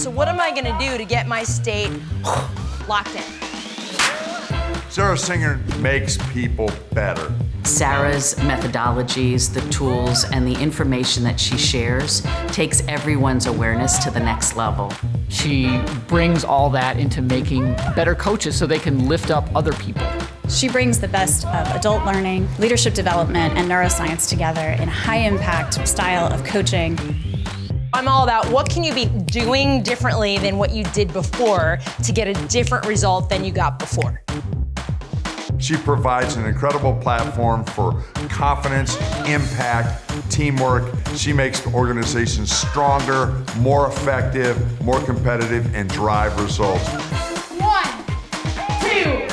So what am I gonna do to get my state locked in? Sarah Singer makes people better. Sarah's methodologies, the tools, and the information that she shares takes everyone's awareness to the next level. She brings all that into making better coaches so they can lift up other people. She brings the best of adult learning, leadership development, and neuroscience together in a high-impact style of coaching. I'm all about what can you be doing differently than what you did before to get a different result than you got before. She provides an incredible platform for confidence, impact, teamwork. She makes organizations stronger, more effective, more competitive, and drive results. 1, 2,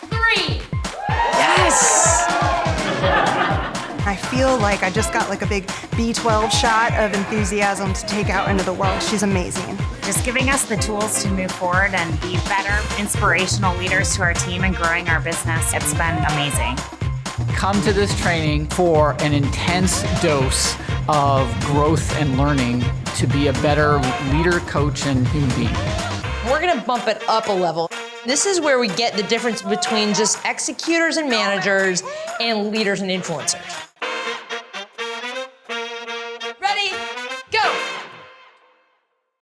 3. Yes! I feel like I just got like a big B12 shot of enthusiasm to take out into the world. She's amazing. Just giving us the tools to move forward and be better, inspirational leaders to our team and growing our business. It's been amazing. Come to this training for an intense dose of growth and learning to be a better leader, coach, and human being. We're gonna bump it up a level. This is where we get the difference between just executors and managers and leaders and influencers.